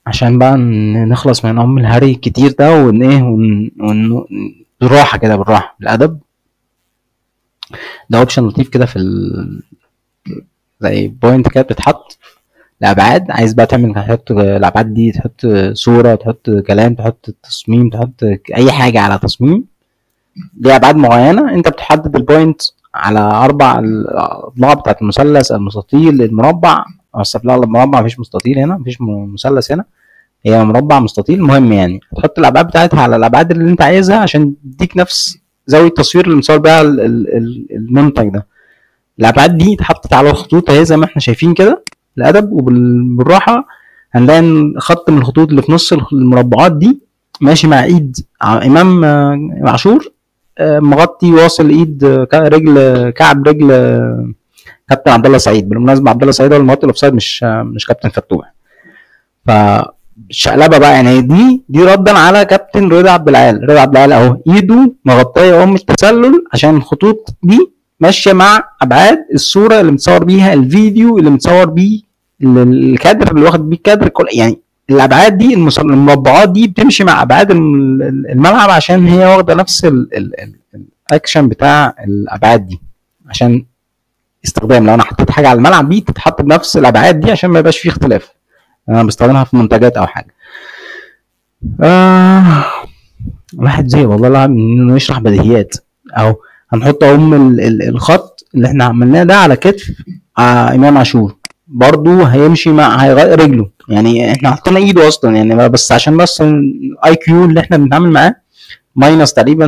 عشان بقى نخلص من ام الهري الكتير ده، ون ايه بالراحه كده، بالراحه بالادب. ده اوبشن لطيف كده في زي بوينت كده بتتحط الابعاد. عايز بقى تعمل، تحط الابعاد دي، تحط صوره، تحط كلام، تحط تصميم، تحط اي حاجه على تصميم دي ابعاد معينه. انت بتحدد البوينت على 4 الاضلاع بتاعت المثلث، المستطيل، المربع. اصل لا، المربع مفيش مستطيل هنا، مفيش مثلث هنا، هي مربع مستطيل. المهم يعني تحط الابعاد بتاعتها على الابعاد اللي انت عايزها عشان تديك نفس زاويه التصوير اللي مصور بيها المنتج ده. الابعاد دي اتحطت على الخطوط اهي زي ما احنا شايفين كده الادب. وبالراحه هنلاقي ان خط من الخطوط اللي في نص المربعات دي ماشي مع ايد امام عاشور، مغطي واصل ايد رجل كعب رجل كابتن عبد الله سعيد. بالمناسبه عبد الله سعيد هو المغطي الاوفسايد، مش كابتن فتوح. فالشقلبه بقى يعني دي ردا على كابتن رضا عبد العال. رضا عبد العال اهو ايده مغطيه التسلل عشان الخطوط دي ماشيه مع ابعاد الصوره اللي متصور بيها، الفيديو اللي متصور بيه، الكادر اللي واخد بيه الكادر كل يعني الابعاد دي المربعات دي بتمشي مع ابعاد الملعب عشان هي واخده نفس الاكشن بتاع الابعاد دي عشان استخدام. لو انا حطيت حاجه على الملعب دي تتحط بنفس الابعاد دي عشان ما يبقاش فيه اختلاف. انا بستخدمها في منتجات او حاجه. الواحد زي والله انه يشرح بديهيات. اهو هنحط الخط اللي احنا عملناه ده على كتف امام عاشور، برضو هيمشي مع هيغير رجله. يعني احنا حطينا ايده اصلا يعني بس عشان بس الاي كيو اللي احنا بنتعامل معاه ماينس تقريبا،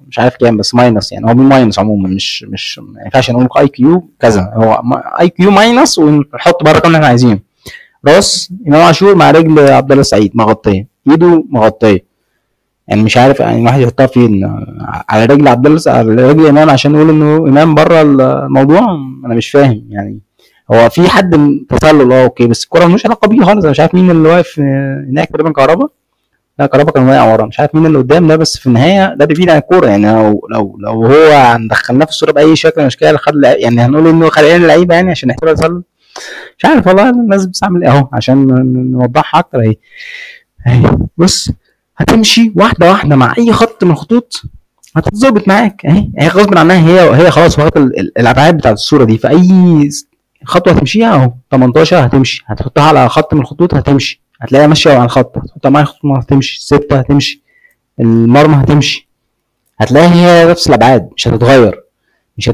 مش عارف كام بس ماينس، يعني هو بالماينس عموما، مش ما ينفعش نقول اي كيو كذا، هو اي كيو ماينس ونحط بقى الرقم اللي احنا عايزينه. راس امام عاشور مع رجل عبد الله السعيد مغطيه، ايده مغطيه. يعني مش عارف يعني الواحد يحطها فين، على رجل عبد الله، على رجل امام عشان نقول انه امام بره الموضوع. انا مش فاهم يعني. هو في حد تسلل اوكي، بس الكوره ملوش علاقه بيه خالص. انا مش عارف مين اللي واقف هناك، تقريبا كهربا. لا كهربا كان واقع ورا، مش عارف مين اللي قدام ده، بس في النهايه ده بيفيد عن الكوره. يعني لو هو دخلناه في الصوره باي شكل من الاشكال خد يعني هنقول انه خلقان اللعيبه يعني عشان نحتاج تسلل. مش عارف والله الناس بتعمل ايه اهو عشان نوضحها اكتر. اهي بص، هتمشي واحده واحده مع اي خط من الخطوط هتتظبط معاك اهي. هي غصب عنها، هي خلاص واخدة الابعاد بتاعت الصوره دي. في اي خطوه هتمشيها اهو 18 هتمشي، هتحطها على خط من الخطوط هتمشي، هتلاقيها ماشيه على الخط، هتحطها مع الخطوط هتمشي، 6 هتمشي، المرمى هتمشي، هتلاقيها هي نفس الابعاد مش هتتغير.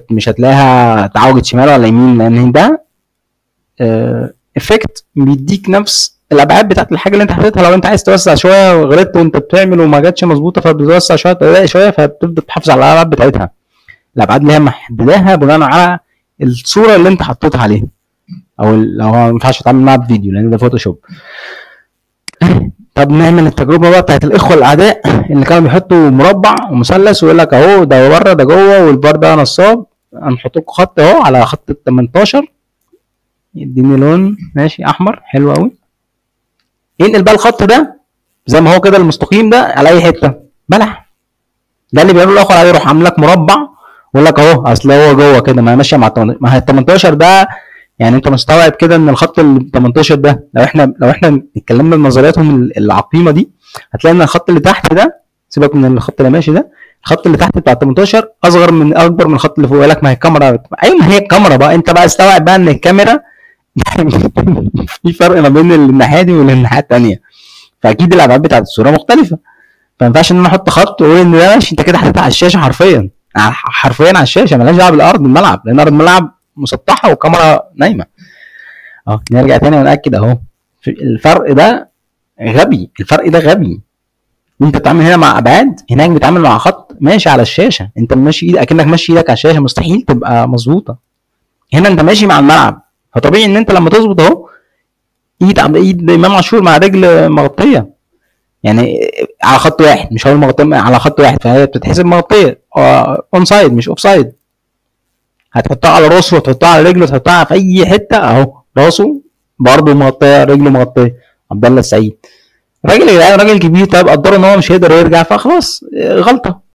مش هتلاقيها تعوجت شمال ولا يمين، لان ده افكت بيديك نفس الابعاد بتاعت الحاجه اللي انت حطيتها. لو انت عايز توسع شويه وغلطت وانت بتعمل وما جاتش مظبوطه فبتوسع شويه فبتبدا تحافظ على الابعاد بتاعتها، الابعاد اللي هي محدداها بناء على الصوره اللي انت حطيتها عليها. او لو هو ما ينفعش تتعامل معاها بفيديو لان ده فوتوشوب. طب نعمل التجربه بقى بتاعت الاخوه الاعداء اللي كانوا بيحطوا مربع ومثلث ويقول لك اهو ده بره ده جوه والبار ده نصاب. هنحط لكم خط اهو على خط ال 18. يديني لون ماشي احمر حلو قوي. ينقل بقى الخط ده زي ما هو كده المستقيم ده على اي حته بلح. ده اللي بيعمله الاخر عليه، يروح عامل لك مربع ويقول لك اهو اصل هو جوه كده ما ماشيه مع ما هي ال 18 ده. يعني انت مستوعب كده ان الخط ال 18 ده لو احنا اتكلمنا بنظرياتهم العقيمه دي هتلاقي ان الخط اللي تحت ده، سيبك من الخط اللي ماشي ده، الخط اللي تحت بتاع 18 اكبر من الخط اللي فوق. يقول لك ما هي الكاميرا، ايوه ما هي الكاميرا بقى. انت بقى استوعب بقى ان الكاميرا في فرق ما بين الناحيه دي والناحيه الثانيه، فاكيد الابعاد بتاعت الصوره مختلفه. فما ينفعش ان انا احط خط واقول ان ده ماشي، انت كده حطيتها على الشاشه حرفيا على الشاشه، مالهاش دعوه بالارض الملعب، لان ارض الملعب مسطحه والكاميرا نايمه. نرجع تاني ونأكد اهو الفرق ده غبي. الفرق ده غبي. انت بتتعامل هنا مع ابعاد، هناك بتتعامل مع خط ماشي على الشاشه. انت ماشي ايدك اكنك ماشي ايدك على الشاشه، مستحيل تبقى مظبوطه. هنا انت ماشي مع الملعب، فطبيعي ان انت لما تظبط اهو ايد امام عاشور مع رجل مغطيه يعني على خط واحد، مش هو المغطيه على خط واحد، فهي بتتحسب مغطيه اون سايد مش اوف سايد. هتحطها على راسه وتحطها على رجله وتحطها في اي حته اهو، راسه برضه مغطيه رجله مغطيه. عبد الله السعيد راجل كبير، طيب قدروا ان هو مش هيقدر يرجع فخلاص غلطه.